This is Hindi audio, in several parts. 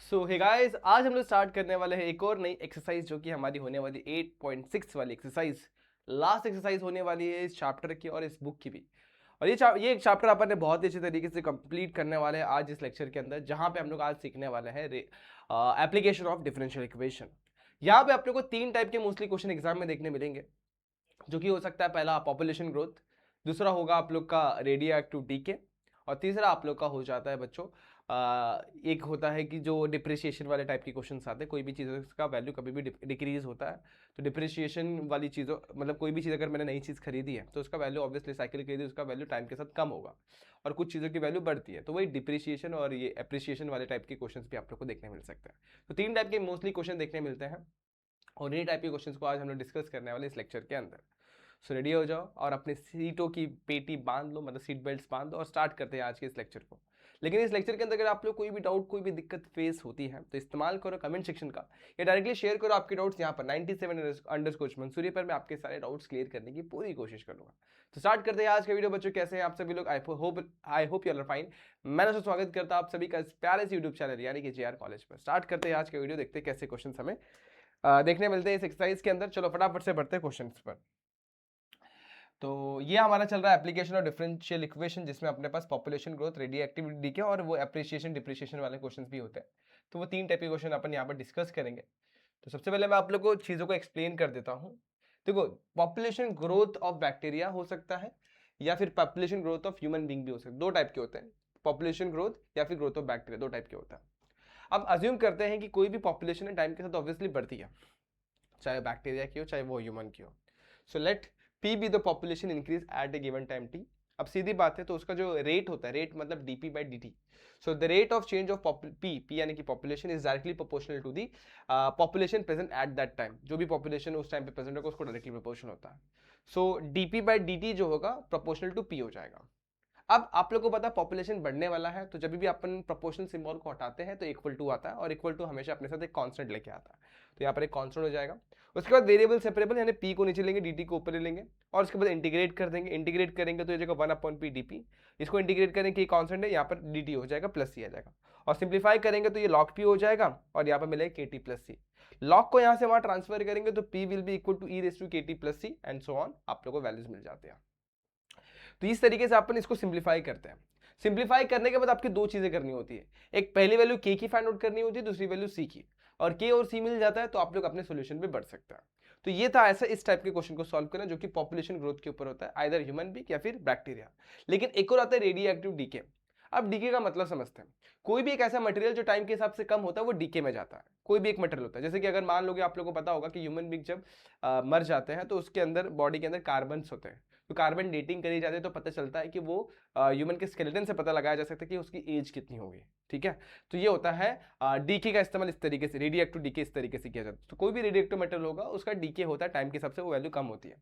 सो हे गाइस, आज हम लोग स्टार्ट करने वाले हैं एक और नई एक्सरसाइज जो कि हमारी होने वाली 8.6 वाली एक्सरसाइज। लास्ट एक्सरसाइज होने वाली है इस चैप्टर की और इस बुक की भी। और ये एक चैप्टर अपन ने बहुत ही अच्छे तरीके से कंप्लीट करने वाले हैं आज इस लेक्चर के अंदर, जहां पे हम लोग आज सीखने वाले हैं एप्लीकेशन ऑफ डिफरेंशियल इक्वेशन। यहाँ पे अपने को तीन टाइप के मोस्टली क्वेश्चन एग्जाम में देखने मिलेंगे, जो कि हो सकता है पहला पॉपुलेशन ग्रोथ, दूसरा होगा आप लोग का रेडियो एक्टिव डीके, और तीसरा आप लोग का हो जाता है बच्चों एक होता है कि जो डिप्रिसिएशन वाले टाइप के क्वेश्चंस आते हैं। कोई भी चीज़ का वैल्यू कभी भी डिक्रीज होता है, तो डिप्रिसिएशन वाली चीज़ों मतलब कोई भी चीज़ अगर मैंने नई चीज़ खरीदी है तो उसका वैल्यू ऑब्वियसली साइकिल खरीदी उसका वैल्यू टाइम के साथ कम होगा, और कुछ चीज़ों की वैल्यू बढ़ती है। तो वही डिप्रिसिएशन और ये एप्रिसिएशन वाले टाइप के क्वेश्चंस भी आप लोग को देखने मिल सकते हैं। तो तीन टाइप के मोस्टली क्वेश्चन देखने मिलते हैं, और ये टाइप के क्वेश्चंस को आज हम लोग डिस्कस करने वाले इस लेक्चर के अंदर। सो रेडी हो जाओ और अपने सीटों की पेटी बांध लो, मतलब सीट बेल्ट बांध दो, और स्टार्ट करते हैं आज के इस लेक्चर को। लेकिन इस लेक्चर के अंदर अगर आप लोग कोई भी डाउट कोई भी दिक्कत फेस होती है तो इस्तेमाल करो कमेंट सेक्शन का, या डायरेक्टली शेयर करो आपके डाउट्स यहाँ पर 97 अंडरस्कोर पर। मैं आपके सारे डाउट्स क्लियर करने की पूरी कोशिश करूंगा। तो स्टार्ट करते हैं आज का वीडियो। बच्चों कैसे हैं आप सभी लोग? I hope you are fine. मैं दोस्तों स्वागत करता हूं आप सभी का इस प्यारे से यूट्यूब चैनल यानी कि जेआर कॉलेज पर। स्टार्ट करते हैं आज का वीडियो, देखते हैं कैसे क्वेश्चन हमें देखने मिलते हैं इस एक्सरसाइज के अंदर। चलो फटाफट से बढ़ते हैं क्वेश्चन पर। तो ये हमारा चल रहा है एप्लीकेशन और डिफरेंशियल इक्वेशन, जिसमें अपने पास population growth, radioactivity decay और वो एप्रिसिएशन डिप्रिसिएशन वाले क्वेश्चंस भी होते हैं। तो वो तीन टाइप के क्वेश्चन अपन यहाँ पर डिस्कस करेंगे। तो सबसे पहले मैं आप लोग को चीज़ों को एक्सप्लेन कर देता हूँ। देखो, पॉपुलेशन ग्रोथ ऑफ बैक्टीरिया हो सकता है, या फिर population growth of human being भी हो सकता है। दो टाइप के होते हैं, पॉपुलेशन ग्रोथ या फिर ग्रोथ ऑफ बैक्टीरिया, दो टाइप के होता है। अब अज्यूम करते हैं कि कोई भी पॉपुलेशन है टाइम के साथ ऑब्वियसली बढ़ती है, चाहे बैक्टीरिया की हो चाहे वो ह्यूमन की हो। So let P B the population increase at A given time T. अब सीधी बात है, तो उसका जो रेट होता है, रेट मतलब DP by D T. So the rate of change of P यानी कि population is directly proportional to the population present at that time. जो भी पॉपुलेशन उस टाइम पे प्रेजेंट होगा उसको डायरेक्टली प्रोपोर्शनल होता है। सो डीपी बाई डी टी जो होगा प्रोपोर्शनल टू पी हो जाएगा। अब आप लोग को पता है पॉपुलेशन बढ़ने वाला है, तो जब भी अपन प्रोपोर्शनल सिंबल को हटाते हैं तो इक्वल टू आता है, और इक्वल टू हमेशा अपने साथ एक कांस्टेंट लेके आता है। तो यहाँ पर एक कांस्टेंट हो जाएगा। उसके बाद वेरिएबल सेपरेबल यानी पी को नीचे लेंगे, डी को ऊपर ले लेंगे, और उसके बाद इंटीग्रेट कर देंगे। इंटीग्रेट करेंगे तो ये जगह 1/p dt, इसको इंटीग्रेट करेंगे कि कांस्टेंट है, यहाँ पर dt हो जाएगा प्लस सी आ जाएगा, और सिंप्लीफाई करेंगे तो ये log p हो जाएगा, और यहाँ पर मिलेगा kt प्लस सी। log को यहाँ से वहाँ ट्रांसफर करेंगे तो p will be equal to e raise to kt plus C and so on. आप लोगों को वैल्यूज मिल जाते हैं। तो इस तरीके से अपन इसको सिंप्लीफाई करते हैं। सिंप्लीफाई करने के बाद आपकी दो चीजें करनी होती है, एक पहली वैल्यू k की फाइंड आउट करनी होती है, दूसरी वैल्यू c की, और k और c मिल जाता है तो आप लोग अपने सॉल्यूशन पे बढ़ सकते हैं। तो ये था ऐसा इस टाइप के क्वेश्चन को सॉल्व करना, जो कि पॉपुलेशन ग्रोथ के ऊपर होता है, आइदर ह्यूमन बीइंग या फिर बैक्टीरिया। लेकिन एक और आता है रेडियो एक्टिव डीके। अब डीके का मतलब समझते हैं। कोई भी एक ऐसा मटेरियल जो टाइम के हिसाब से कम होता है वो डीके में जाता है। कोई भी एक मटेरियल होता है, जैसे कि अगर मान लोगे, आप लोगों को पता होगा कि ह्यूमन बीइंग जब मर जाते हैं तो उसके अंदर बॉडी के अंदर कार्बन होते हैं। तो कार्बन डेटिंग करी जाती है तो पता चलता है कि वो ह्यूमन के स्केलेटन से पता लगाया जा सकता है कि उसकी एज कितनी होगी। ठीक है, तो ये होता है डीके का इस्तेमाल इस तरीके से, रेडियो एक्टिव डीके इस तरीके से किया जाता है। तो कोई भी रेडियो एक्टिव मेटल होगा उसका डीके होता है टाइम के हिसाब से, वो वैल्यू कम होती है।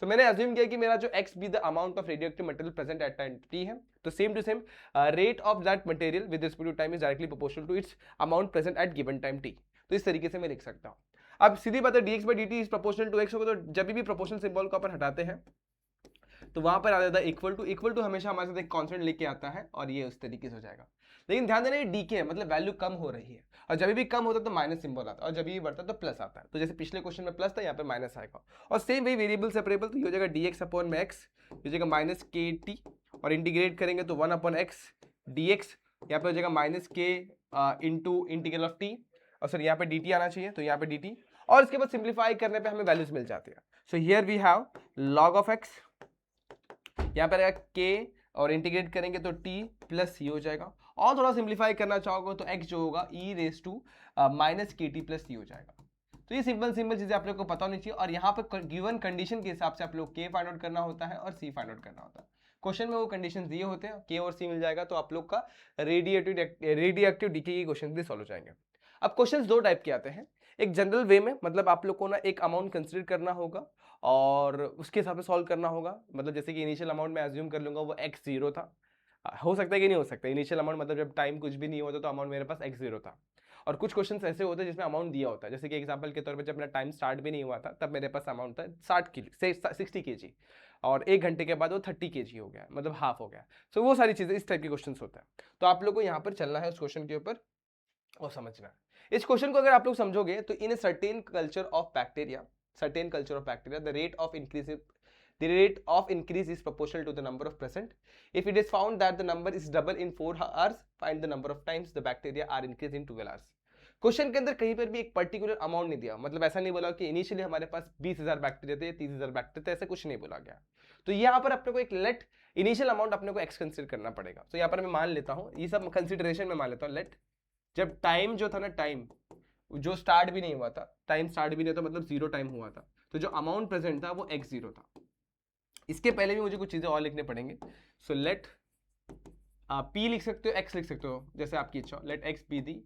तो मैंने अज्यूम किया कि मेरा जो X be the amount of radio active material present at time T है, तो same to same rate of that material with respect to time is directly proportional to its amount present at given time T. तो इस तरीके से मैं लिख सकता हूँ। अब सीधी बात है, dx by dt is proportional to x होगा, तो जब भी प्रोपोर्शनल सिंबल को अपन हटाते हैं तो वहां पर आ जाता है इक्वल टू। इक्वल टू हमेशा हमारे साथ एक कांस्टेंट लेके आता है, और ये उस तरीके से हो जाएगा। लेकिन ध्यान देना, ये डीके है मतलब वैल्यू कम हो रही है, और जब भी कम होता है तो माइनस सिंबल आता है, और जब भी बढ़ता है तो प्लस आता है। तो जैसे पिछले क्वेश्चन में प्लस था, यहाँ पे माइनस आएगा। और सेम वही वेरिएबल सेपरेबल, तो ये हो जाएगा dx अपॉन में x, हो जाएगा माइनस के टी, और इंटीग्रेट करेंगे तो 1 अपॉन एक्स डी एक्स, यहाँ पे हो जाएगा माइनस के इंटू इंटीग्रल ऑफ टी, और सर यहाँ पे dt आना चाहिए, तो यहाँ पे dt, और इसके बाद सिंप्लीफाई करने पे हमें वैल्यूज मिल जाती है। So here we have log of x, यहाँ पर k, और इंटीग्रेट करेंगे तो t प्लस सी हो जाएगा, और थोड़ा सिंप्लीफाई करना चाहोगे तो x जो होगा e रेस टू माइनस के टी प्लस सी हो जाएगा। तो ये सिंपल सिंपल चीजें आप लोग को पता होनी चाहिए, और यहाँ पर गिवन कंडीशन के हिसाब से आप लोग k फाइंड आउट करना होता है और c फाइंड आउट करना होता है। क्वेश्चन में वो कंडीशन दिए होते हैं, k और c मिल जाएगा तो आप लोग का रेडियो एक्टिव डीके के क्वेश्चन भी सॉल्व हो जाएंगे। अब क्वेश्चन दो टाइप के आते हैं, एक जनरल वे में, मतलब आप लोग को ना एक अमाउंट कंसिडर करना होगा और उसके हिसाब से सॉल्व करना होगा। मतलब जैसे कि इनिशियल अमाउंट मैं अज्यूम कर लूंगा वो x0 था, हो सकता है कि नहीं हो सकता इनिशियल अमाउंट, मतलब जब टाइम कुछ भी नहीं होता तो अमाउंट मेरे पास x0 था। और कुछ क्वेश्चंस ऐसे होते हैं जिसमें अमाउंट दिया होता है, जैसे कि एग्जांपल के तौर पे जब मेरा टाइम स्टार्ट भी नहीं हुआ था तब मेरे पास अमाउंट था 60 kg, और 1 घंटे के बाद वो 30 kg हो गया, मतलब हाफ हो गया। सो वो सारी चीजें इस टाइप के क्वेश्चन होता है। तो आप लोग को यहाँ पर चलना है उस क्वेश्चन के ऊपर, और समझना। इस क्वेश्चन को अगर आप लोग समझोगे तो in certain culture of bacteria the rate of increase is proportional to the number of present. If it is found that the number is double in 4 hours, find the number of times the bacteria are increased in 12 hours. Question के अंदर कहीं पर भी एक पर्टिकुलर अमाउंट नहीं दिया, मतलब ऐसा नहीं बोला कि इनिशियली हमारे पास 20,000 बैक्टीरिया थे, 30,000 बैक्टीरिया थे, ऐसा कुछ नहीं बोला गया। तो यहाँ पर अपने को एक लेट इनिशियल अमाउंट अपने को एक्स कंसिडर करना पड़ेगा। तो यहाँ पर मैं मान लेता हूँ, ये सब कंसिडरेशन में मान लेता हूँ। लेट जब टाइम जो था ना, टाइम जो स्टार्ट भी नहीं हुआ था, टाइम स्टार्ट भी नहीं था, मतलब 0 टाइम हुआ था, तो जो अमाउंट प्रेजेंट था वो x0 था। इसके पहले भी मुझे कुछ चीजें और लिखने पड़ेंगे। सो लेट p लिख सकते हो, x लिख सकते हो, जैसे आपकी इच्छा। Let x be the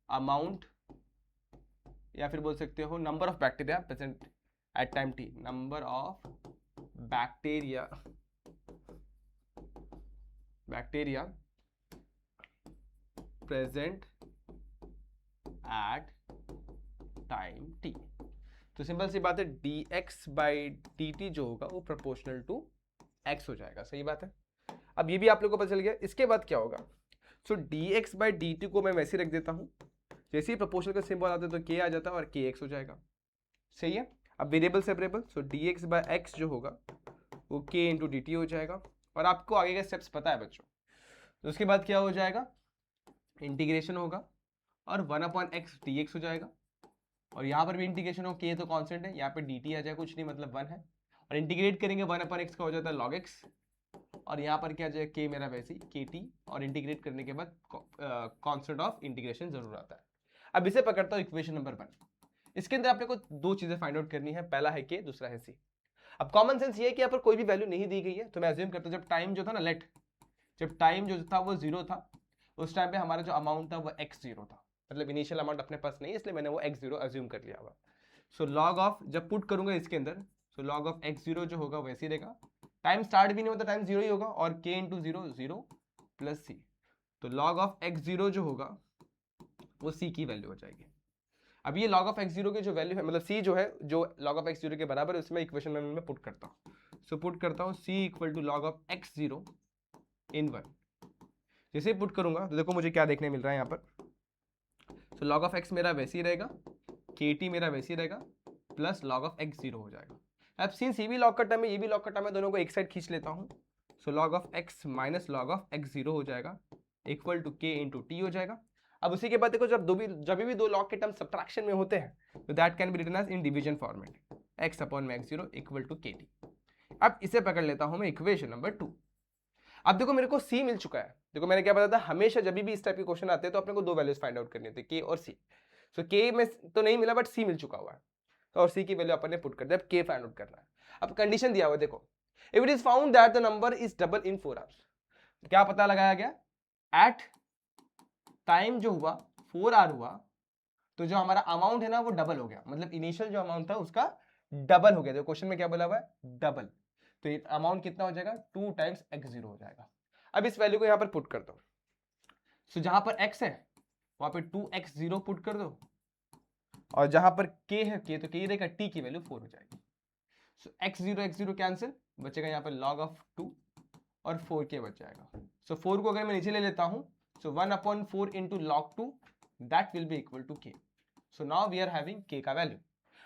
amount, या फिर बोल सकते हो number of bacteria present at time t, number of bacteria present at time t। तो सिंपल सी बात है, dx बाई dt जो होगा वो प्रोपोर्शनल टू x हो जाएगा। सही बात है। अब ये भी आप लोगों को पता चल गया। इसके बाद क्या होगा? सो dx बाई dt को मैं वैसे रख देता हूँ, जैसे ही प्रोपोर्शनल का सिंबल आता है तो k आ जाता है और kx हो जाएगा। सही है। अब variable separable, so dx by x जो होगा वो k इंटू dt हो जाएगा। और आपको आगे के स्टेप्स पता है बच्चों। तो उसके बाद क्या हो जाएगा? इंटीग्रेशन होगा और 1/x dx हो जाएगा। और यहाँ पर भी इंटीग्रेशन हो, k तो कांस्टेंट है, यहाँ पे dt आ जाए, कुछ नहीं मतलब 1 है। और इंटीग्रेट करेंगे 1/x का हो जाता है log x, और यहाँ पर क्या आ जाएगा? k मेरा वैसे ही kt, और इंटीग्रेट करने के बाद कांस्टेंट ऑफ इंटीग्रेशन जरूर आता है। अब इसे पकड़ता हूँ इक्वेशन नंबर 1। इसके अंदर आपने को दो चीजें फाइंड आउट करनी है, पहला है k, दूसरा है c। अब कॉमन सेंस ये है कि यहाँ पर कोई भी वैल्यू नहीं दी गई है, तो मैं अज्यूम करता हूँ जब टाइम जो था ना, लेट जब टाइम जो था वो 0 था, उस टाइम पे हमारा जो अमाउंट था वो x0 था, मतलब इनिशियल अमाउंट अपने पास नहीं है, इसलिए मैंने वो x0 अज्यूम कर लिया हुआ। सो लॉग ऑफ, जब पुट करूंगा इसके अंदर, सो लॉग ऑफ x0 जो होगा वैसे ही रहेगा। टाइम स्टार्ट भी नहीं होता, टाइम 0 ही होगा, और k इंटू 0 0 प्लस c। तो लॉग ऑफ x0 जो होगा वो c की वैल्यू हो जाएगी। अब ये log ऑफ x0 की जो वैल्यू है, मतलब c जो है, जो log ऑफ x0 के बराबर है, उसमें इक्वेशन में मैं पुट करता हूँ। सो पुट करता हूँ c equal to log of x0 in 1। जैसे पुट करूंगा तो देखो मुझे क्या देखने मिल रहा है यहाँ पर। सो log ऑफ x मेरा वैसे ही रहेगा, kt मेरा वैसे ही रहेगा, प्लस log ऑफ x0 हो जाएगा। अब सिंस ये भी log का टर्म है, ये भी log का टर्म है, दोनों को एक साइड खींच लेता हूँ। So log of x minus log of x0 हो जाएगा, equal to k into T हो जाएगा। अब उसी के बाद देखो, जब भी दो log के टर्म सब्ट्रैक्शन में होते हैं तो that can be written as in division format, x upon में x0 इक्वल टू kt। अब इसे पकड़ लेता हूं मैं इक्वेशन नंबर 2। अब देखो मेरे को c मिल चुका है। देखो मैंने क्या बताया था, हमेशा जब भी इस टाइप के क्वेश्चन आते हैं तो अपने को दो वैल्यूज फाइंड आउट करनी होती है, k और c। सो k में तो नहीं मिला, बट c मिल चुका हुआ है, और c की वैल्यू अपन ने पुट कर दिया। अब k फाइंड आउट करना है। अब कंडीशन दिया हुआ है, देखो, if it is found that the number is double in 4 hours. क्या पता लगाया गया? एट टाइम जो हुआ 4 आवर हुआ, तो जो हमारा अमाउंट है ना वो डबल हो गया, मतलब इनिशियल जो अमाउंट था उसका डबल हो गया। तो क्वेश्चन में क्या बोला हुआ है? डबल। तो ये अमाउंट कितना हो जाएगा? 2 टाइम्स x0 हो जाएगा। अब इस वैल्यू को यहां पर पुट कर दो। सो जहां पर x है वहां पे 2x0 पुट कर दो, और जहां पर k है, k तो k रहेगा, t की वैल्यू 4 हो जाएगी। सो x0 कैंसिल, बचेगा यहाँ पर log ऑफ 2 और 4k बच जाएगा। सो 4 को अगर मैं नीचे ले लेता हूं, so 1/4 into log 2, that will be equal to k. So now we are having k का वैल्यू।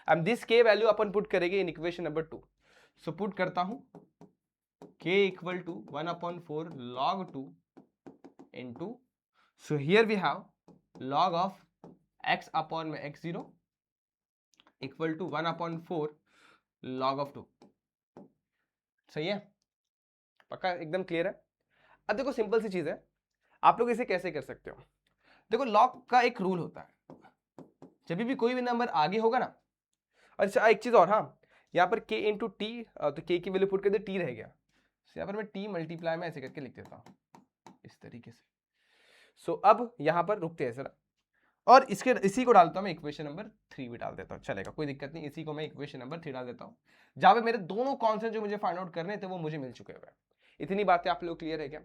अब this k वैल्यू अपन पुट करेंगे in equation number 2। So put करता हूं k equal to 1/4 log 2 into, so here we have log of x upon में x0 equal to 1/4 log of 2। सही है? पक्का एकदम क्लियर है? अब देखो सिंपल सी चीज है, आप लोग इसे कैसे कर सकते हो? देखो लॉग का एक रूल होता है, जब भी कोई भी नंबर आगे होगा ना। अच्छा एक चीज और, हाँ, यहाँ पर k इंटू टी, तो k की वैल्यू पुट कर दे, t रह गया। यहाँ पर मैं t मल्टीप्लाई में ऐसे करके लिख देता हूँ इस तरीके से। सो अब यहाँ पर रुकते हैं जरा, और इसी को डालता हूँ मैं इक्वेशन नंबर 3 भी डाल देता हूँ, चलेगा, कोई दिक्कत नहीं। इसी को मैं इक्वेशन नंबर 3 डाल देता हूँ, जहाँ पे मेरे दोनों कॉन्सेप्ट जो मुझे फाइंड आउट करने थे वो मुझे मिल चुके हुए। इतनी बातें आप लोग क्लियर है क्या?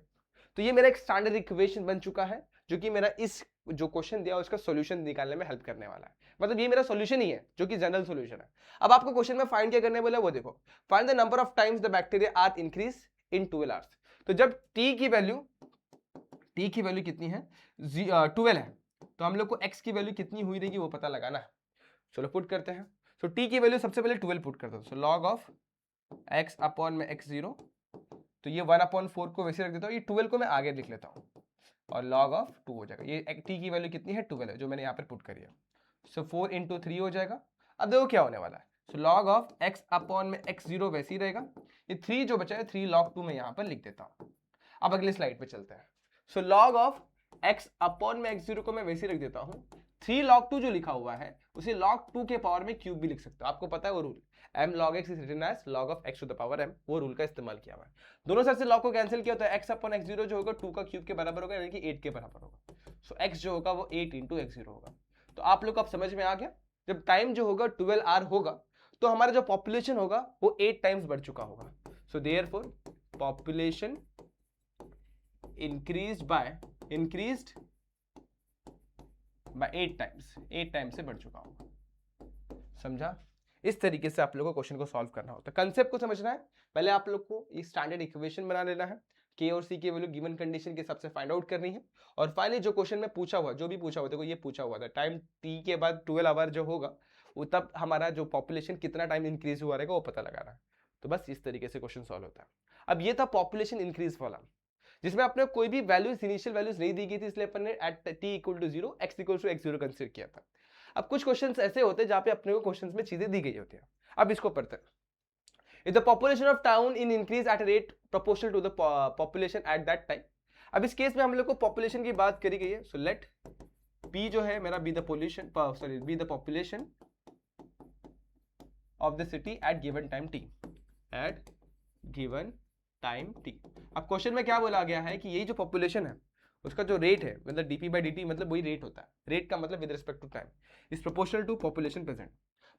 तो ये मेरा एक स्टैंडर्ड इक्वेशन बन चुका है, जो कि मेरा इस जो क्वेश्चन दिया उसका सॉल्यूशन निकालने में हेल्प करने वाला है। मतलब ये मेरा सॉल्यूशन ही है, जो कि जनरल सॉल्यूशन है। अब आपको क्वेश्चन में फाइंड क्या करने बोला, वो देखो, find the number of times the bacteria are increase in 12 hours. तो जब t की वैल्यू कितनी है? 12 है, तो हम लोग को x की वैल्यू कितनी हुई रहेगी वो पता लगाना है। चलो पुट करते हैं। सो t की वैल्यू सबसे पहले 12 पुट करता हूँ। So log of x upon में x0, तो ये 1/4 को वैसे रख देता हूँ, ये 12 को मैं आगे लिख लेता हूँ और log ऑफ 2 हो जाएगा। ये t की वैल्यू कितनी है 12 है जो मैंने यहाँ पर पुट करी है। सो 4 × 3 हो जाएगा। अब देखो क्या होने वाला है। सो log ऑफ x अपॉन में x0 वैसे ही रहेगा, ये 3 जो बचा है 3 log 2 में यहाँ पर लिख देता हूँ। अब अगले स्लाइड पे चलते हैं। सो log ऑफ x अपॉन में x0 को मैं वैसे ही रख देता हूँ। 3 log 2 जो लिखा हुआ है उसे log 2 के पावर में क्यूब भी लिख सकते हो, आपको पता है वो rule, m log x is written as log of x to the power m, वो रूल का इस्तेमाल किया हुआ है। दोनों साइड से log को कैंसिल किया होता है, x अपॉन x0 जो होगा 2 का क्यूब के बराबर होगा, यानी कि 8 के बराबर होगा। सो x जो होगा वो 8 × x0 होगा। तो आप लोग को अब समझ में आ गया, जब टाइम जो होगा 12 hour होगा तो हमारा जो पॉपुलेशन होगा वो 8 टाइम्स बढ़ चुका होगा। So therefore population increased by 8 times, 8 times से बढ़ चुका होगा। समझा? इस तरीके से आप लोगों को क्वेश्चन को सॉल्व करना होता है। कंसेप्ट को समझना है, पहले आप लोग को ये स्टैंडर्ड इक्वेशन बना लेना है, के और सी की वैल्यू गिवन कंडीशन के हिसाब से फाइंड आउट करनी है, और फाइनली जो क्वेश्चन में पूछा हुआ, जो भी पूछा हुआ, देखो ये पूछा हुआ था टाइम टी के बाद 12 आवर जो होगा वो तब हमारा जो पॉपुलेशन कितना टाइम इंक्रीज हुआ रहेगा वो पता लगाना है। तो बस इस तरीके से क्वेश्चन सॉल्व होता है। अब ये था पॉपुलेशन इंक्रीज वाला, जिसमें आपने कोई भी वैल्यूज, इनिशियल वैल्यूज नहीं दी गई थी, इसलिए अपन ने eight t = 0 x = x0 consider किया था। अब कुछ क्वेश्चंस ऐसे होते हैं जहां पे अपने को क्वेश्चंस में चीजें दी गई होती हैं। अब इसको पढ़ते हैं। If the population of town in increase at a rate proportional to the population at that time, अब इस केस में हम लोग को पॉपुलेशन की बात करी गई है। सो लेट p जो है मेरा be the population of the city at given time t, at given time t। अब क्वेश्चन में क्या बोला गया है कि यही जो पॉपुलेशन है उसका जो रेट है, मतलब dp/dt मतलब वही रेट होता है, रेट का मतलब with respect to time is proportional to population present.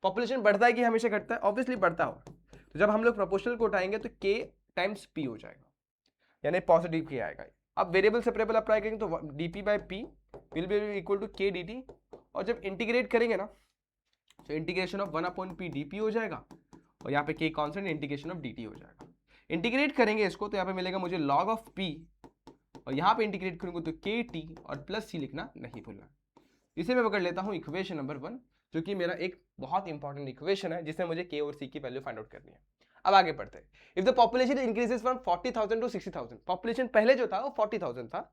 Population बढ़ता है कि हमेशा घटता है? ऑब्वियसली बढ़ता होगा। तो जब हम लोग प्रोपोर्शनल को उठाएंगे तो k टाइम्स p हो जाएगा, यानी पॉजिटिव k आएगा। अब वेरिएबल सेपरेबल अप्लाई करेंगे तो dp/p will be equal to k dt, और जब इंटीग्रेट करेंगे ना तो इंटीग्रेशन ऑफ 1/p dp हो जाएगा, और यहाँ पे k constant, integration of dt हो जाएगा। इंटीग्रेट करेंगे इसको तो यहाँ पे मिलेगा मुझे log ऑफ p, और यहाँ पे इंटीग्रेट करूंगा तो kt और प्लस c लिखना नहीं भूलना। इसे मैं पकड़ लेता हूँ इक्वेशन नंबर 1, जो कि मेरा एक बहुत इंपॉर्टेंट इक्वेशन है जिसमें मुझे k और c की वैल्यू फाइंड आउट करनी है। अब आगे बढ़ते हैं। If the population increases from 40,000 to 60,000, population पहले जो था वो 40,000 था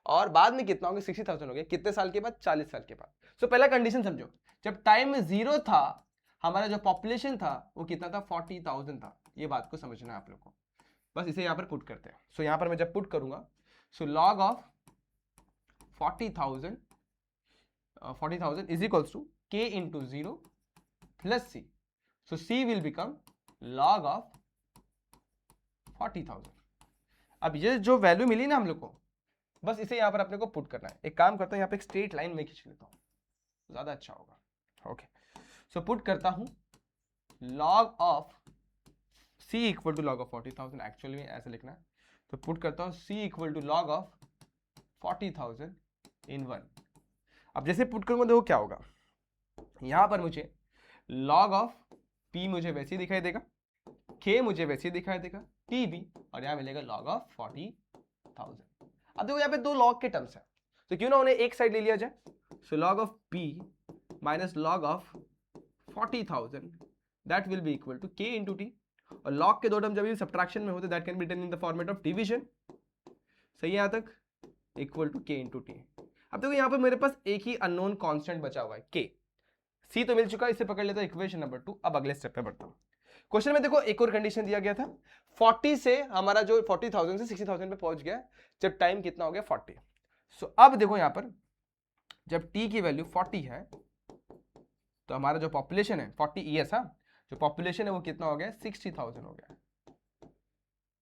और बाद में कितना हो गया 60,000 हो गया, कितने साल के बाद? 40 साल के बाद। सो पहला कंडीशन समझो, जब टाइम 0 था हमारा जो पॉपुलेशन था वो कितना था? 40,000 था। ये बात को समझना है आप लोग को, बस इसे यहाँ पर पुट करते हैं। सो यहाँ पर मैं जब पुट करूंगा so log of 40,000 is equals to k into 0 plus c. So c will become log of 40,000। अब ये जो वैल्यू मिली ना हम लोग को, बस इसे यहाँ पर अपने को पुट करना है। एक काम करता हूँ, यहाँ पे एक स्ट्रेट लाइन में खींच लेता हूँ, ज्यादा अच्छा होगा। ओके, सो पुट करता हूँ log of c equal to log of 40,000, actually में ऐसे लिखना है, तो पुट करता हूँ c equal to log of 40,000 in 1। अब जैसे पुट करूंगा देखो क्या होगा, यहां पर मुझे log ऑफ p मुझे वैसे ही दिखाई देगा, k मुझे वैसे ही दिखाई देगा, t भी, और यहां मिलेगा log ऑफ 40,000। अब देखो यहाँ पे दो log के टर्म्स है, तो क्यों ना उन्हें एक साइड ले लिया जाए। So log of p minus log of 40,000 that will be equal to k into T, और log के दो टर्म जब भी सब्ट्रैक्शन में होते that can be written in the format of division. सही है यहाँ तक? Equal to k into T. अब देखो यहाँ पर मेरे पास एक ही अननोन कांस्टेंट बचा हुआ है k, c तो मिल चुका है, इसे पकड़ लेता हूं इक्वेशन नंबर 2। अब अगले स्टेप पे बढ़ता हूं। क्वेश्चन में देखो एक और कंडीशन दिया गया था, 40 से हमारा जो 40,000 से 60,000 पे पहुंच गया जब टाइम कितना हो गया 40। सो अब देखो यहाँ पर जब t की वैल्यू 40 है तो हमारा जो पॉपुलेशन है 40 ईयर्स, जो पॉपुलेशन है वो कितना हो गया? 60,000 हो गया।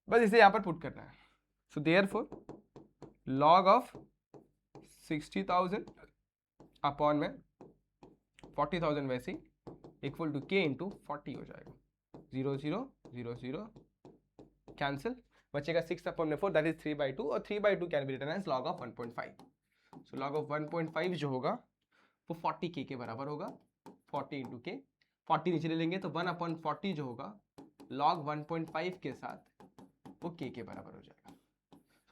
बस इसे यहाँ पर पुट करना है। So therefore log of 60,000 upon में 40,000 वैसे इक्वल टू k इंटू 40 हो जाएगा। 0 0 0 0 कैंसिल, बचेगा 6 अपॉन में 4 दैट इज 3/2, और 3/2 can be written as log of 1.5। So log of 1.5 जो होगा वो 40k के बराबर होगा। 40 इंटू k, 40 नीचे ले लेंगे तो 1/40 जो होगा log 1.5 के साथ वो k के बराबर हो जाएगा।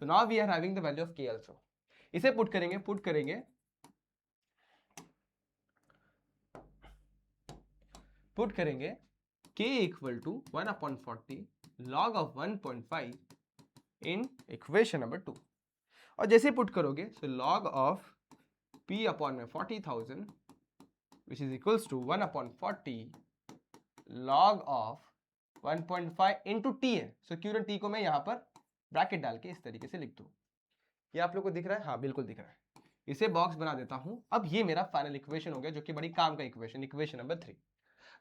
So now we are having the value of k also. इसे पुट करेंगे पुट करेंगे k equal to 1/40 log of 1.5 in equation number 2, और जैसे पुट करोगे तो log ऑफ p अपॉन में 40,000 which is equals to 1/40 log of 1.5 into T है। सो क्यू टी को मैं यहाँ पर ब्रैकेट डाल के इस तरीके से लिख दूँ। ये आप लोग को दिख रहा है? हाँ बिल्कुल दिख रहा है। इसे बॉक्स बना देता हूं। अब ये मेरा फाइनल इक्वेशन हो गया, जो कि बड़ी काम का इक्वेशन, इक्वेशन नंबर 3।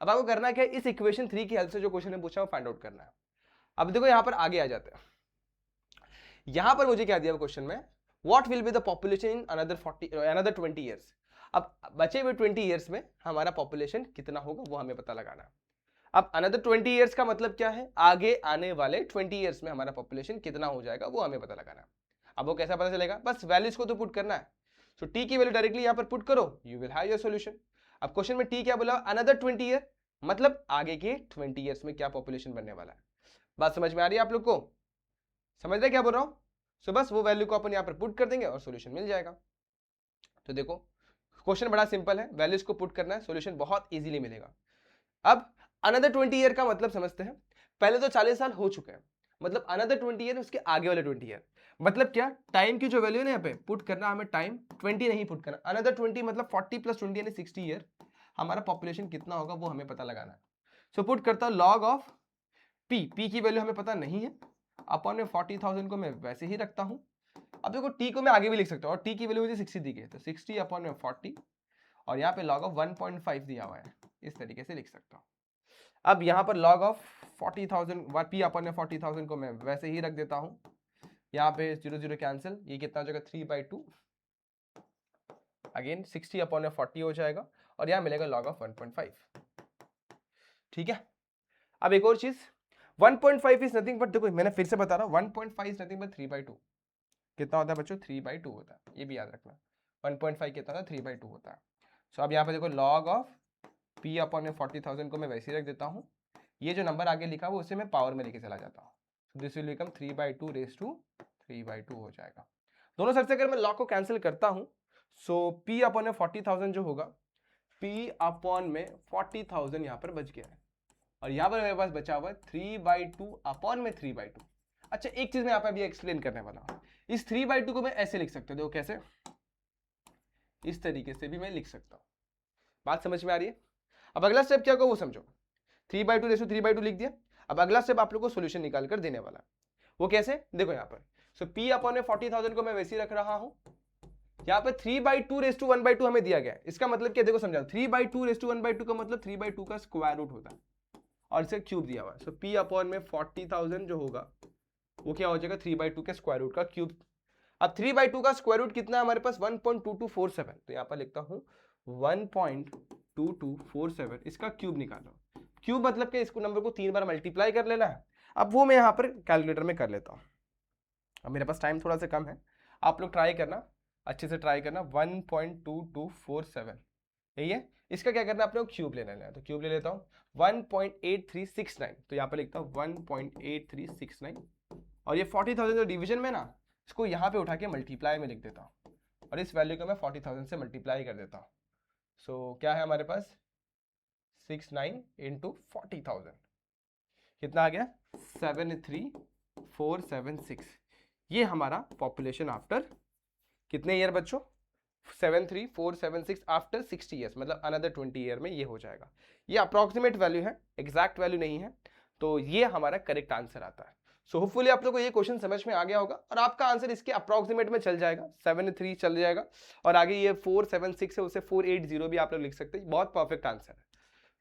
अब आपको करना क्या है, इस इक्वेशन 3 की हेल्प से जो क्वेश्चन है पूछा वो फाइंड आउट करना है। अब देखो यहां पर आगे आ जाते हैं। यहां पर मुझे क्या दिया क्वेश्चन में, what will be the population in another 20 years. अब बचे हुए 20 ईयर्स में हमारा पॉपुलेशन कितना होगा वो हमें पता लगाना है। अब अनदर 20 ईयर्स का मतलब क्या है, आगे आने वाले 20 ईयर्स में हमारा पॉपुलेशन कितना हो जाएगा वो हमें पता लगाना है। अब वो कैसा पता चलेगा, बस वैल्यूज को तो पुट करना है। सो टी की वैल्यू डायरेक्टली यहां पर पुट करो, you will have your solution. अब क्वेश्चन में टी क्या बोला, अनदर 20 ईयर, मतलब आगे के 20 ईयर्स में क्या पॉपुलेशन बनने वाला है। बात समझ में आ रही है आप लोग को? समझ रहे क्या बोल रहा हूं? सो बस वो वैल्यू को अपन यहां पर पुट कर देंगे और सॉल्यूशन मिल जाएगा। तो देखो क्वेश्चन बड़ा सिंपल है, वैल्यूज को पुट करना है, सॉल्यूशन बहुत इजीली मिलेगा। अब अनदर 20 ईयर का मतलब समझते हैं। पहले तो 40 साल हो चुके हैं, मतलब अनदर 20 ईयर उसके आगे वाले 20 ईयर, मतलब क्या, टाइम की जो वैल्यू है ना यहाँ पे पुट करना हमें, टाइम 20 नहीं पुट करना, अनदर 20 मतलब 40 + 20 यानी 60 ईयर हमारा पॉपुलेशन कितना होगा वो हमें पता लगाना है। सो पुट करता हूं लॉग ऑफ पी की वैल्यू हमें पता नहीं है, अपॉन में 40,000 को मैं वैसे ही रखता हूं। अब देखो टी को मैं आगे भी लिख सकता हूँ, और टी की वैल्यू मुझे 60 दी गई, तो 60 अपॉन में 40, और यहाँ पे लॉग ऑफ 1.5 दिया हुआ है, इस तरीके से लिख सकता हूँ। अब यहाँ पर log ऑफ 40,000 p अपॉन में 40,000 को मैं वैसे ही रख देता हूँ। यहाँ पे 0 0 कैंसिल, ये कितना हो जाएगा 3/2, अगेन 60 अपॉन में 40 हो जाएगा, और यहाँ मिलेगा log ऑफ 1.5। ठीक है। अब एक और चीज, 1.5 इज नथिंग बट, देखो मैंने फिर से बता रहा हूँ, 1.5 इज नथिंग बट 3/2। कितना होता है बच्चों? 3/2 होता है, ये भी याद रखना। 1.5 कितना होता है? 3/2 होता है। सो अब यहाँ पे देखो log ऑफ p अपॉन में 40,000 को मैं वैसे ही रख देता हूँ। ये जो नंबर आगे लिखा हुआ उसे मैं पावर में लेके चला जाता हूँ, this will become 3/2 raise to 3/2 हो जाएगा। दोनों साइड से अगर मैं लॉग को कैंसिल करता हूँ, सो p अपॉन में 40,000 जो होगा, p अपॉन में 40,000 यहाँ पर बच गया है, और यहाँ पर मेरे पास बचा हुआ है 3/2 अपॉन में 3/2। अच्छा एक चीज मैं यहाँ पे अभी एक्सप्लेन करने वाला हूँ, इस 3/2 को मैं ऐसे लिख सकता हूँ, देखो कैसे, इस तरीके से भी मैं लिख सकता हूँ। बात समझ में आ रही है? अब अगला स्टेप क्या होगा वो समझो। 3/2 रेशो 3/2 लिख दिया। अब अगला स्टेप आप लोग को सोल्यूशन निकाल कर देने वाला, वो कैसे, देखो यहाँ पर। सो p अपॉन में 40,000 को मैं वैसे ही रख रहा हूं। यहाँ पर 3/2 रेज़ टू 1/2 हमें दिया गया है, इसका मतलब क्या, देखो समझा, 3/2 रेज़ टू 1/2 का मतलब 3/2 का स्क्वायर रूट होता है, और इसे क्यूब दिया हुआ है। सो p अपॉन में 40,000 जो होगा वो क्या हो जाएगा, 3/2 के स्क्वायर रूट का क्यूब। अब 3/2 का स्क्वायर रूट कितना है हमारे पास, 1.2247, तो यहाँ पर लिखता हूं 1.2247, इसका क्यूब निकालो। क्यूब मतलब कि इसको नंबर को 3 बार मल्टीप्लाई कर लेना है। अब वो मैं यहाँ पर कैलकुलेटर में कर लेता हूँ। अब मेरे पास टाइम थोड़ा सा कम है, आप लोग ट्राई करना, अच्छे से ट्राई करना। 1.2247 यही है, इसका क्या करना है, अपने को क्यूब लेना है, तो क्यूब ले लेता हूँ 1.8369, तो यहाँ पर लिखता हूँ 1.8369, और ये 40,000 जो डिवीजन में ना, इसको यहाँ पे उठा के मल्टीप्लाई में लिख देता हूँ, और इस वैल्यू को मैं 40,000 से मल्टीप्लाई कर देता हूँ। सो क्या है हमारे पास, 69 इंटू 40,000 कितना आ गया, 73476। ये हमारा पॉपुलेशन आफ्टर कितने ईयर बच्चों, 73476 आफ्टर 60 ईयर्स, मतलब अनदर 20 ईयर में ये हो जाएगा। ये अप्रॉक्सीमेट वैल्यू है, एग्जैक्ट वैल्यू नहीं है, तो ये हमारा करेक्ट आंसर आता है। सो होपफुली आप लोगों को ये क्वेश्चन समझ में आ गया होगा, और आपका आंसर इसके अप्रॉक्सीमेट में चल जाएगा, 73 चल जाएगा, और आगे ये 476 है, उसे 480 भी आप लोग लिख सकते हैं। बहुत परफेक्ट आंसर है।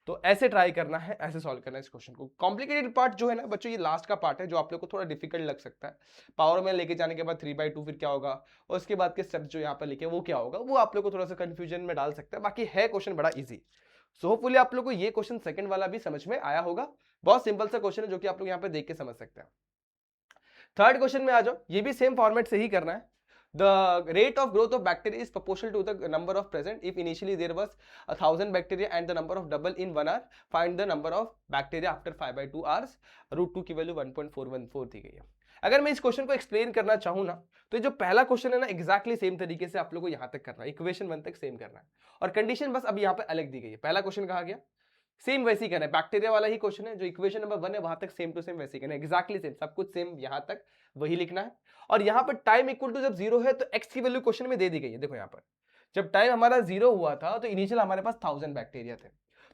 तो ऐसे ट्राई करना है, ऐसे सॉल्व करना है इस क्वेश्चन को। कॉम्प्लिकेटेड पार्ट जो है ना बच्चों, ये लास्ट का पार्ट है जो आप लोग को थोड़ा डिफिकल्ट लग सकता है। पावर में लेके जाने के बाद 3/2 फिर क्या होगा, और उसके बाद के स्टेप्स जो यहाँ पर लिखे वो क्या होगा, वो आप लोग को थोड़ा सा कंफ्यूजन में डाल सकता है। बाकी है क्वेश्चन बड़ा इजी। सो होपफुली आप लोग को ये क्वेश्चन सेकंड वाला भी समझ में आया होगा। बहुत सिंपल सा क्वेश्चन है जो कि आप लोग यहाँ पे देख के समझ सकते हैं। थर्ड क्वेश्चन में आ जाओ, ये भी सेम फॉर्मेट से ही करना है। The rate of growth of bacteria is proportional to the number of present. If initially there was 1,000 bacteria and the number of double in 1 hour, find the number of bacteria after 5/2 hours. √2 की वैल्यू 1.414 दी गई है। अगर मैं इस क्वेश्चन को एक्सप्लेन करना चाहूँ ना, तो जो पहला क्वेश्चन है ना, एक्जैक्टली सेम तरीके से आप लोगों को यहाँ तक करना है, इक्वेशन 1 तक सेम करना है, और कंडीशन बस अब यहाँ पे अलग दी गई है। पहला क्वेश्चन कहा गया सेम वैसे ही करना है, बैक्टीरिया वाला ही क्वेश्चन है, जो इक्वेशन नंबर 1 है वहां तक सेम टू सेम वैसे ही करना है, एग्जैक्टली सेम, सब कुछ सेम यहां तक वही लिखना है। और यहाँ पर टाइम इक्वल टू जब 0 है तो x की वैल्यू क्वेश्चन में दे दी गई है। देखो यहाँ पर जब टाइम हमारा 0 हुआ था तो इनिशियल हमारे पास 1000 बैक्टीरिया थे।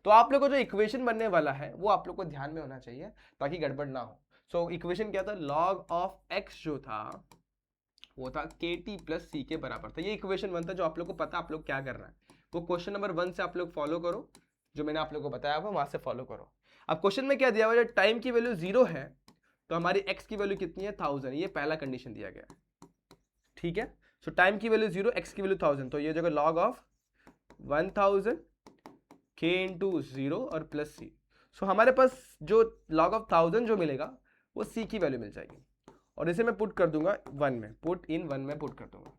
तो आप लोग को जो इक्वेशन बनने वाला है वो आप लोग को ध्यान में होना चाहिए ताकि गड़बड़ ना हो। सो इक्वेशन क्या था, लॉग ऑफ x जो था वो था kt प्लस सी के बराबर था। ये इक्वेशन 1 था जो आप लोग को पता आप लोग क्या करना है, वो क्वेश्चन नंबर 1 से आप लोग फॉलो करो, जो मैंने आप लोग को बताया हुआ वहां से फॉलो करो। अब क्वेश्चन में क्या दिया हुआ है, जब टाइम की वैल्यू 0 है तो हमारी x की वैल्यू कितनी है, 1000, ये पहला कंडीशन दिया गया है, ठीक है। सो टाइम की वैल्यू 0, x की वैल्यू 1000, तो ये जगह लॉग ऑफ 1000 k इंटू 0 और प्लस सी। सो हमारे पास जो लॉग ऑफ 1000 जो मिलेगा वो c की वैल्यू मिल जाएगी, और इसे मैं पुट कर दूंगा 1 में, पुट इन 1 में पुट कर दूंगा।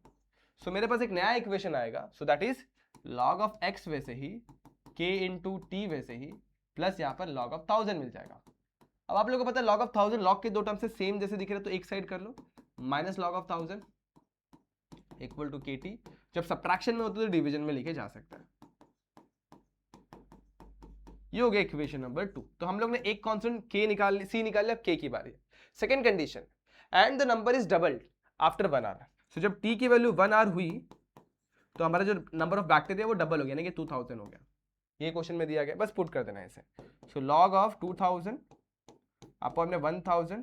सो मेरे पास एक नया इक्वेशन आएगा, so that is log of x वैसे ही, k इंटू टी वैसे ही, प्लस यहाँ पर लॉग ऑफ 1000 मिल जाएगा। अब आप लोगों को पता है लॉग ऑफ 1000 लॉग के दो टर्म से सेम जैसे दिख रहे हैं, तो एक साइड कर लो, minus log of 1000 equal to kt। जब सब्ट्रैक्शन में होता है तो डिवीजन में लिखे जा सकता है। ये हो गया इक्वेशन नंबर 2। तो हम लोग ने एक कांस्टेंट k निकाल, c निकाल लिया, k की बारी है। Second condition, and the number is doubled after 1 hour. So जब t की वैल्यू 1 आवर हुई तो हमारा जो नंबर ऑफ बैक्टीरिया वो डबल हो गया, यानी कि 2000 हो गया। ये क्वेश्चन में दिया गया, बस पुट कर देना है इसे। सो लॉग ऑफ 2000 अपॉन में 1000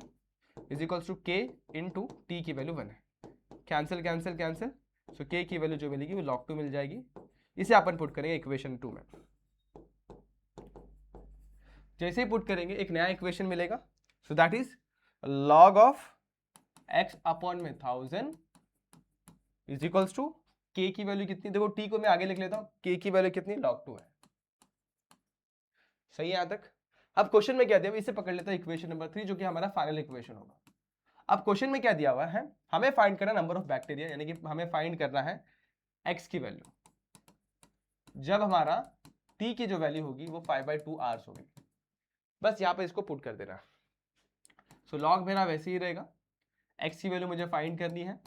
is equals to k into T की वैल्यू 1 है, cancel cancel cancel. So k की वैल्यू जो मिलेगी वो log 2 मिल जाएगी। इसे अपन पुट करेंगे इक्वेशन 2 में। जैसे ही पुट करेंगे एक नया इक्वेशन मिलेगा, so that is log of x upon में 1000 इज इक्वल्स टू k की वैल्यू कितनी, देखो t को मैं आगे लिख लेता हूं, k की वैल्यू कितनी, log 2 है। सही है यहां तक। अब क्वेश्चन में क्या दिया, इसे पकड़ लेता है इक्वेशन नंबर 3 जो कि हमारा फाइनल इक्वेशन होगा। अब क्वेश्चन में क्या दिया हुआ है, हमें फाइंड करना नंबर ऑफ बैक्टीरिया, यानी कि हमें फाइंड करना है x की वैल्यू जब हमारा t की जो वैल्यू होगी वो 5/2 आवर्स होगी। बस यहाँ पे इसको पुट कर देना। सो लॉग मेरा वैसे ही रहेगा, x की वैल्यू मुझे फाइंड करनी है,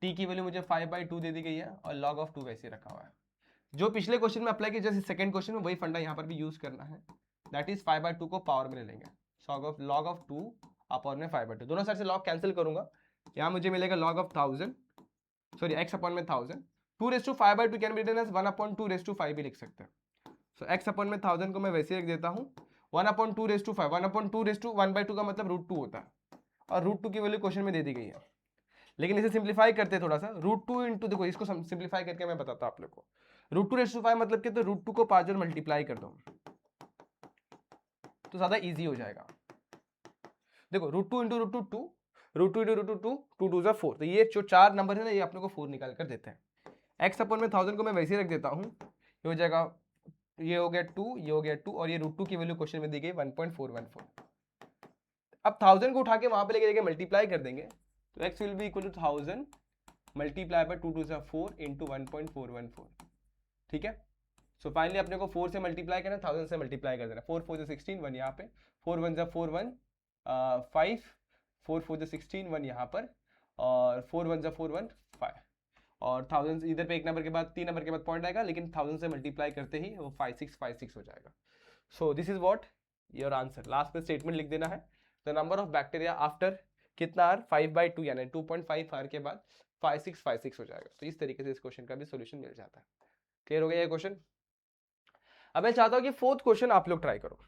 t की वैल्यू मुझे 5/2 दे दी गई है, और log ऑफ 2 वैसे रखा हुआ है। जो पिछले क्वेश्चन में अप्लाई किया जैसे सेकंड क्वेश्चन में, वही फंडा यहाँ पर भी यूज करना है। दैट इज 5/2 को पावर में ले लेंगे, सो log ऑफ 2 अपॉन में 5/2, दोनों साइड से log कैंसिल करूंगा, यहाँ मुझे मिलेगा log of 1000, sorry x upon में 1000, 2 raise to 5/2 can be written as 1/2 raise to 5 भी लिख सकते हैं। सो x अपॉन में 1000 को मैं वैसे ही रख देता हूँ, 1/2 रेज़ टू 5, 1/2 रेज़ टू 1/2 का मतलब √2 होता है, और √2 की वैल्यू क्वेश्चन में दे दी गई है। लेकिन इसे सिंप्लीफाई करते हैं थोड़ा सा, √2 इंटू, देखो इसको सिंप्लीफाई करके मैं बताता हूँ आप लोग को, √2 रेज़ टू 5 मतलब कि, तो √2 को 5 और मल्टीप्लाई कर दो तो ज्यादा इजी हो जाएगा। देखो √2 इंटू √2 2, √2 इंटू √2 2, 2 2 4, तो ये जो 4 नंबर है ना, ये आप लोग को 4 निकाल कर देते हैं। x अपॉन में 1000 को मैं वैसे ही रख देता हूँ, ये हो जाएगा, ये हो गया 2, ये हो गया 2, और ये √2 की वैल्यू क्वेश्चन में दी गई 1.414। अब 1000 को उठा के वहां पे लेके मल्टीप्लाई कर देंगे, तो x will be equal to 1000 multiply by 2 2 4 into 1.414, ठीक है। सो फाइनली अपने को 4 से मल्टीप्लाई करना, 1000 से मल्टीप्लाई कर देना, 4 4 16 1 यहाँ पे, 4 1 4 1 5, 4 4 16 1 यहाँ पर, और 4 1 4 1 5, और 1000 इधर पे एक नंबर के बाद 3 नंबर के बाद पॉइंट आएगा, लेकिन 1000 से मल्टीप्लाई करते ही वो 5656 हो जाएगा। So this is what your answer. Last में स्टेटमेंट लिख देना है, the number of bacteria after कितना आर 5/2 यानी 2.5 आर के बाद 5656 हो जाएगा। तो इस तरीके से इस क्वेश्चन का भी सोल्यूशन मिल जाता है। क्लियर हो गया ये क्वेश्चन। अब मैं चाहता हूँ कि फोर्थ क्वेश्चन आप लोग ट्राई करो,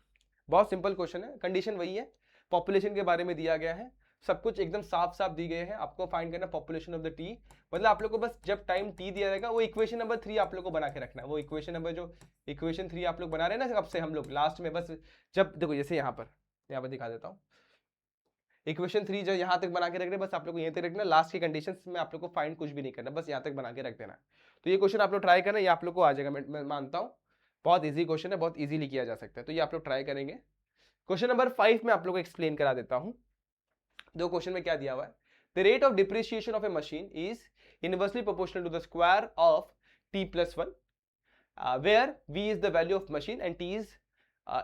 बहुत सिंपल क्वेश्चन है, कंडीशन वही है, पॉपुलेशन के बारे में दिया गया है, सब कुछ एकदम साफ साफ दी गए हैं, आपको फाइंड करना पॉपुलेशन ऑफ द टी, मतलब आप लोग को बस जब टाइम टी दिया जाएगा वो इक्वेशन नंबर 3 आप लोग को बना के रखना है, वो इक्वेशन नंबर जो इक्वेशन 3 आप लोग बना रहे हैं ना, अब से हम लोग लास्ट में बस जब देखो जैसे यहाँ पर दिखा देता हूँ, इक्वेशन 3 जो यहाँ तक बना के रख रहे हैं, बस आप लोग को यहीं तक रखना, लास्ट के कंडीशंस में आप लोग को फाइंड कुछ भी नहीं करना, बस यहाँ तक बना के रख देना। तो ये क्वेश्चन आप लोग ट्राई करना, ये आप लोग को आ जाएगा, मैं मानता हूँ बहुत ईजी क्वेश्चन है, बहुत ईजिली किया जा सकता है, तो ये आप लोग ट्राई करेंगे। क्वेश्चन नंबर 5 में आप लोग को एक्सप्लेन करा देता हूँ। दो क्वेश्चन में क्या दिया हुआ है, the rate of depreciation of a machine is inversely proportional to the square of t+1 where v is the value of machine and t is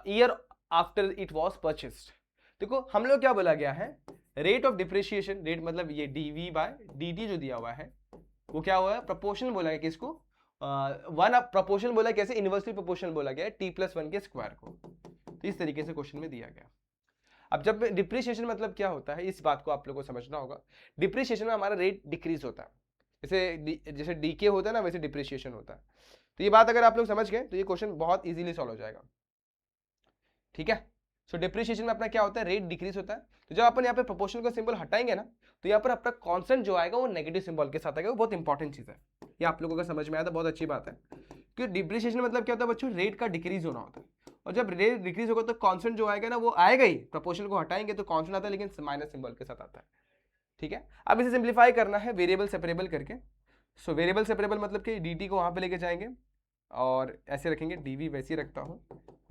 year after it was purchased. देखो हम लोग क्या बोला गया है, रेट ऑफ डिप्रिसिएशन, रेट मतलब ये dv/dt जो दिया हुआ है वो क्या हुआ है, प्रोपोर्शनल बोला है किसको, वन प्रोपोर्शन बोला, कैसे इनवर्सली प्रोपोर्शनल बोला गया है t+1 के स्क्वायर को। तो इस तरीके से क्वेश्चन में दिया गया। अब जब डिप्रिसिएशन मतलब क्या होता है, इस बात को आप लोगों को समझना होगा। डिप्रिसिएशन में हमारा रेट डिक्रीज होता है, जैसे डीके होता है ना, वैसे डिप्रिसिएशन होता है। तो ये बात अगर आप लोग समझ गए तो ये क्वेश्चन बहुत इजीली सॉल्व हो जाएगा, ठीक है। सो डिप्रिसिएशन में अपना क्या होता है, रेट डिक्रीज होता है। तो जब अपन यहाँ पे प्रोपोर्शन का सिंबल हटाएंगे ना, तो यहाँ पर अपना कांस्टेंट जो आएगा वो नेगेटिव सिंबल के साथ आएगा। वो बहुत इंपॉर्टेंट चीज है, ये आप लोगों को समझ में आया तो बहुत अच्छी बात है। क्योंकि डिप्रिसिएशन मतलब क्या होता है बच्चों, रेट का डिक्रीज होना होता है। और जब रेट डिक्रीज होगा तो कांस्टेंट जो आएगा ना वो आएगा ही, प्रोपोर्शन को हटाएंगे तो कांस्टेंट आता है, लेकिन माइनस सिंबल के साथ आता है, ठीक है। अब इसे सिंप्लीफाई करना है वेरिएबल सेपरेबल करके। सो वेरिएबल सेपरेबल मतलब कि dt को वहां पे लेके जाएंगे और ऐसे रखेंगे, dv वैसे रखता हूँ,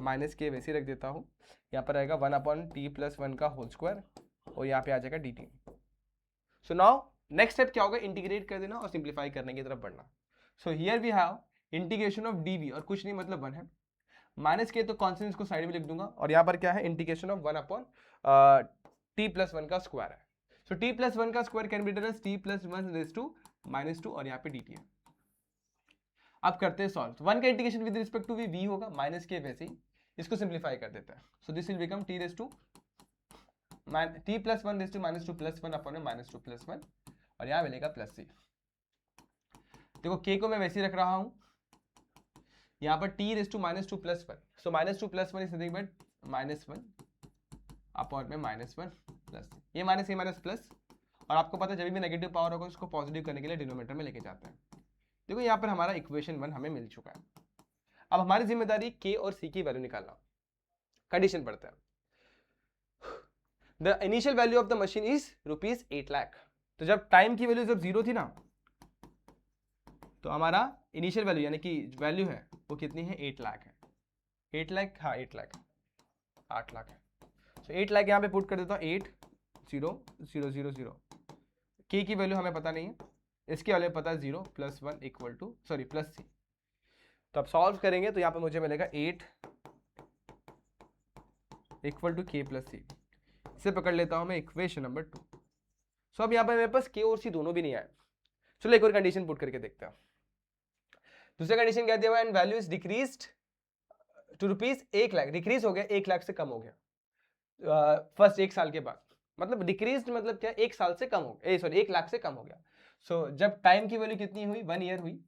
माइनस के वैसे रख देता हूँ। यहाँ पर आएगा 1/t+1 का होल स्क्वायर और यहाँ पे आ जाएगा dt। So now next step क्या होगा, इंटीग्रेट कर देना और सिंप्लीफाई करने की तरफ बढ़ना। So here we have integration of dv, और कुछ नहीं मतलब 1 है, माइनस के तो कॉन्स्टेंट को साइड में लिख दूंगा, और यहाँ पर क्या है, इंटीग्रेशन ऑफ 1/t+1 का स्क्वायर है। सो t+1 का square can be written as t+1⁻² और यहाँ पे dt है। अब करते हैं सॉल्व। 1 का integration with respect to v होगा, माइनस के वैसे ही इसको सिंप्लीफाई कर देते हैं। So this will become t+1 -2+1 और यहाँ मिलेगा +c। देखो k को मैं वैसे ही रख रहा हूँ, यहाँ पर t⁻² -2+1, so -2+1 is nothing but -1/-1 plus, ये माइनस प्लस। और आपको पता है जब भी नेगेटिव पावर होगा उसको पॉजिटिव करने के लिए डिनोमिनेटर में लेके जाते हैं। देखो यहाँ पर हमारा इक्वेशन 1 हमें मिल चुका है। अब हमारी जिम्मेदारी k और c की वैल्यू निकालना। कंडीशन पढ़ते हैं, the initial value of the machine is ₹8 lakh. तो जब टाइम की वैल्यू जब 0 थी ना, तो हमारा इनिशियल वैल्यू यानी कि वैल्यू है वो कितनी है, 8 लाख है। 8 लाख, हाँ 8 लाख, 8 लाख है। सो 8 लाख यहाँ पे पुट कर देता हूँ, 8,0,0,0,0। k की वैल्यू हमें पता नहीं है, इसके वाले पता है 0 + 1 +c। तो अब सॉल्व करेंगे तो यहाँ पे मुझे मिलेगा 8 = k + c। इसे पकड़ लेता हूँ मैं इक्वेशन नंबर 2। सो अब यहाँ पे मेरे पास k और c दोनों भी नहीं आए। चलो एक और कंडीशन पुट करके देखते हैं। दूसरा कंडीशन क्या दिया हुआ है, and value is decreased to ₹1 lakh, decrease हो गया 1 लाख से कम हो गया फर्स्ट 1 साल के बाद। मतलब डिक्रीज्ड मतलब क्या, 1 साल से कम हो गया, सॉरी 1 लाख से कम हो गया। सो जब टाइम की वैल्यू कितनी हुई, 1 ईयर हुई।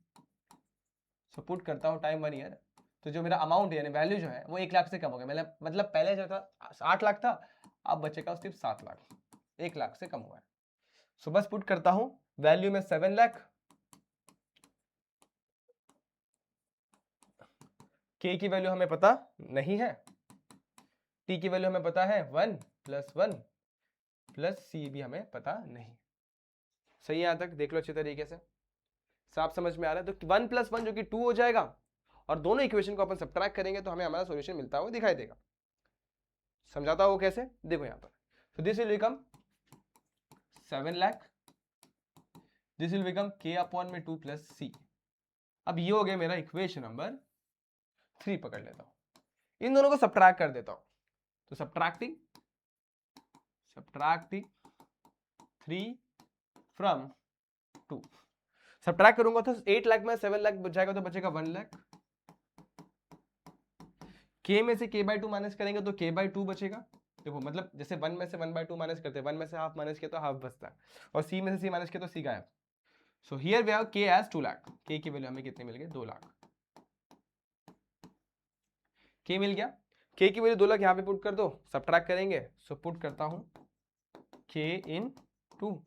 सो पुट करता हूँ टाइम 1 ईयर, तो जो मेरा अमाउंट यानी वैल्यू जो है वो 1 लाख से कम हो गया। मतलब पहले जो था 8 लाख था, अब बचेगा सिर्फ 7 लाख, 1 लाख से कम हुआ है। सो बस पुट करता हूँ वैल्यू में 7 लाख, k की वैल्यू हमें पता नहीं है, t की वैल्यू हमें पता है 1 + 1 + c भी हमें पता नहीं। सही है, यहां तक देख लो अच्छे तरीके से, साफ समझ में आ रहा है। तो 1 + 1 जो कि 2 हो जाएगा, और दोनों इक्वेशन को अपन सब्ट्रैक्ट करेंगे तो हमें हमारा सॉल्यूशन मिलता हुआ दिखाई देगा। समझाता हो कैसे, देखो यहाँ पर। तो this will become 7 lakh, this will become k/2 + c। अब ये हो गया मेरा इक्वेशन नंबर 3। पकड़ लेता हूं, इन दोनों को सब्ट्रैक्ट कर देता हूं। तो सब्ट्रैक्टिंग 3 फ्रॉम 2, सब्ट्रैक्ट करूंगा तो 8 लाख में 7 लाख बच जाएगा, तो बचेगा 1 लाख। k में से k/2 माइनस करेंगे तो k/2 बचेगा। देखो मतलब जैसे 1 में से 1/2 माइनस करते हैं, 1 में से हाफ माइनस किया तो हाफ बचता है, और c में से c माइनस किया तो c गायब। So here we have k as 2 lakh. k की वैल्यू हमें कितनी मिल गई, 2 लाख। k मिल गया, k की वैल्यू 2 लाख यहाँ पे पुट कर दो, सब्ट्रैक्ट करेंगे। सो पुट करता हूं k इन 2,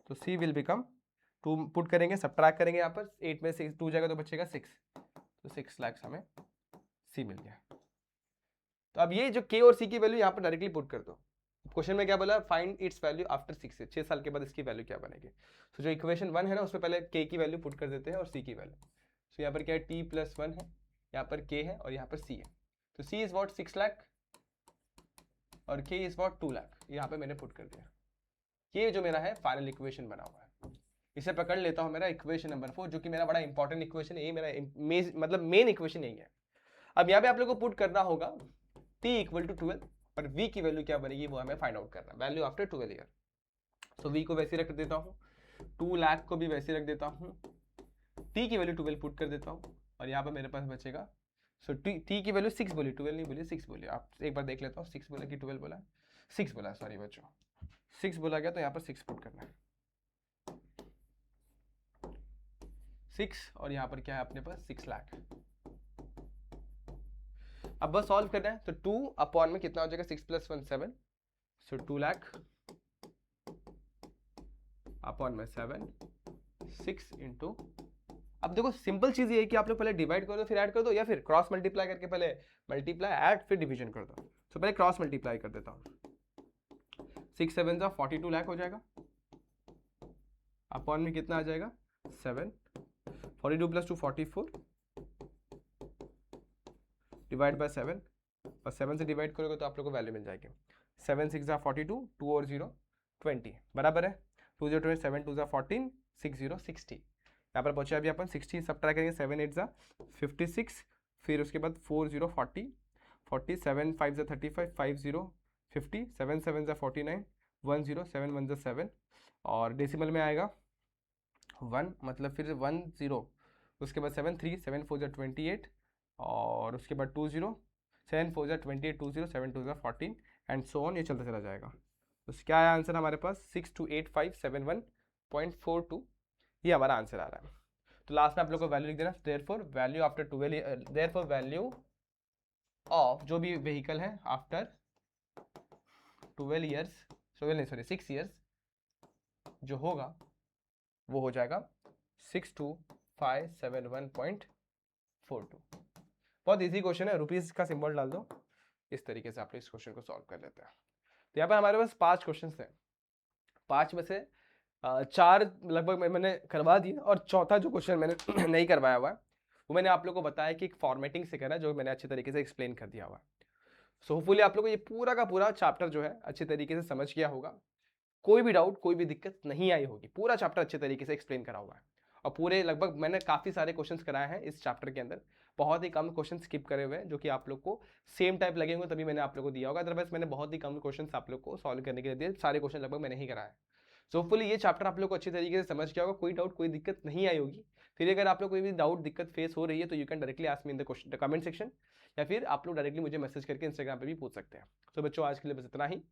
तो c विल बिकम 2 पुट करेंगे, सब्ट्रैक्ट करेंगे, यहाँ पर 8 में से 2 जाएगा तो बचेगा 6, तो 6 लाख हमें c मिल गया। तो अब ये जो k और c की वैल्यू यहाँ पर डायरेक्टली पुट कर दो। क्वेश्चन में क्या बोला, फाइंड इट्स वैल्यू आफ्टर 6 साल के बाद इसकी वैल्यू क्या बनेगी। तो जो इक्वेशन 1 है ना, उसमें पहले k की वैल्यू पुट कर देते हैं और c की वैल्यू। तो यहाँ पर क्या है, t+1 है, यहाँ पर k है और यहाँ पर c है। तो c इज वॉट 6 लाख और k इज वॉट 2 लाख, यहाँ पे मैंने पुट कर दिया। ये जो मेरा है फाइनल इक्वेशन बना हुआ है। इसे पकड़ लेता हूँ मेरा इक्वेशन नंबर 4, जो कि मेरा बड़ा इंपॉर्टेंट इक्वेशन है। ये मेरा मतलब मेन इक्वेशन यही है। अब यहाँ पे आप लोग को पुट करना होगा t = 12 और v की वैल्यू क्या बनेगी वो हमें फाइंड आउट करना, वैल्यू आफ्टर 12 ईयर। तो v को वैसे रख देता हूँ, 2 लाख को भी वैसे रख देता हूँ, टी की वैल्यू 12 पुट कर देता हूँ और यहाँ पर मेरे पास बचेगा, सो टी की वैल्यू 6 बोली, 12 नहीं बोली, 6 बोली। आप एक बार देख लेता हूँ 6 बोला कि 12 बोला, 6 बोला, सॉरी बच्चों 6 बोला गया, तो यहाँ पर 6 पुट करना है, 6 और यहाँ पर क्या है अपने पास 6 लाख। अब बस सॉल्व करना है, तो 2 अपॉन में कितना हो जाएगा 6 + 1 7, सो 2 लाख अपॉन में 7, 6 इंटू, अब देखो सिंपल चीज ये है कि आप लोग पहले डिवाइड कर दो फिर ऐड कर दो, या फिर क्रॉस मल्टीप्लाई करके पहले मल्टीप्लाई ऐड फिर डिवीजन कर दो। तो पहले क्रॉस मल्टीप्लाई कर देता हूँ, 6 7 जा 42 लाख हो जाएगा, अपॉन में कितना आ जाएगा 7, 42 + 2 44, डिवाइड बाय 7, और 7 से डिवाइड करोगे तो आप लोग को वैल्यू मिल जाएगी, 7 6 जा 42, 2 और 0 20, बराबर है 2 0 20, 7 2 जा 14, 6 0 60। यहाँ पर पहुंचे अभी अपन 16 सब ट्राई करेंगे, 7 8 जा 56, फिर उसके बाद 4 0 40, 40 7 5 जा 35, 5 0 50, 7 7 जा 49, 1 0 7 1 जा 7, और डेसिमल में आएगा 1, मतलब फिर 1 0, उसके बाद 7 3 7 4 जा 28, और उसके बाद 2 0 7 4 जा 28, 2 0 7 2 जा 14, एंड सो ऑन, ये चलता चला जाएगा। तो क्या है आंसर हमारे पास 628571.42, ये हमारा आंसर आ रहा है। तो लास्ट में आप लोग को वैल्यू लिख देना, therefore value after 12, therefore value of जो भी व्हीकल है आफ्टर 12 ईयर्स, 12 नहीं सॉरी 6 ईयर्स, जो होगा वो हो जाएगा 62571.42। बहुत इजी क्वेश्चन है, रुपीज का सिंबल डाल दो, इस तरीके से आप लोग इस क्वेश्चन को सॉल्व कर लेते हैं। तो यहाँ पर हमारे पास 5 क्वेश्चन थे, 5 में से 4 लगभग मैंने करवा दिए, और चौथा जो क्वेश्चन मैंने नहीं करवाया हुआ है वो मैंने आप लोगों को बताया कि एक फॉर्मेटिंग से करना है, जो मैंने अच्छे तरीके से एक्सप्लेन कर दिया हुआ है। सो होपफुली आप लोगों को ये पूरा का पूरा चैप्टर जो है अच्छे तरीके से समझ गया होगा, कोई भी डाउट कोई भी दिक्कत नहीं आई होगी, पूरा चैप्टर अच्छे तरीके से एक्सप्लेन करा हुआ है, और पूरे लगभग मैंने काफ़ी सारे क्वेश्चंस कराए हैं इस चैप्टर के अंदर, बहुत ही कम क्वेश्चन स्किप करे हुए हैं जो कि आप लोग को सेम टाइप लगे होंगे, तभी मैंने आप लोग को दिया होगा, अदरवाइज मैंने बहुत ही कम क्वेश्चन आप लोग को सॉल्व करने के लिए दिए, सारे क्वेश्चन लगभग मैंने ही कराए। सो होपफुली ये चैप्टर आप लोग को अच्छी तरीके से समझ गया होगा, कोई डाउट कोई दिक्कत नहीं आई होगी। फिर अगर आप लोग कोई भी डाउट दिक्कत फेस हो रही है तो you can directly ask me in the question comment section, या फिर आप लोग डायरेक्टली मुझे मैसेज करके इंस्टाग्राम पे भी पूछ सकते हैं। तो बच्चों आज के लिए बस इतना ही,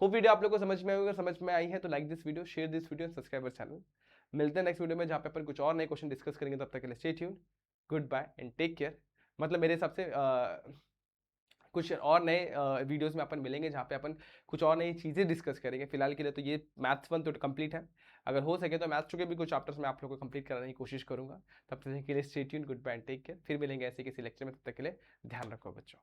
होप वीडियो आप लोग को समझ में आई, अगर समझ में आई है तो like this video, share this video, subscribe our channel. मिलते हैं नेक्स्ट वीडियो में जहाँ पे अपन कुछ और नए क्वेश्चन डिस्कस करेंगे, तब तक के लिए stay tuned, goodbye and take care. मतलब मेरे हिसाब से कुछ और नए वीडियोस में अपन मिलेंगे जहाँ पे अपन कुछ और नई चीज़ें डिस्कस करेंगे। फिलहाल के लिए तो ये मैथ्स 1 तो कंप्लीट है, अगर हो सके तो मैथ्स 2 के भी कुछ चैप्टर्स में आप लोगों को कंप्लीट कराने की कोशिश करूंगा। तब तक के लिए stay tuned, goodbye and take care. फिर मिलेंगे ऐसे किसी लेक्चर में, तब तक के लिए ध्यान रखो बच्चों।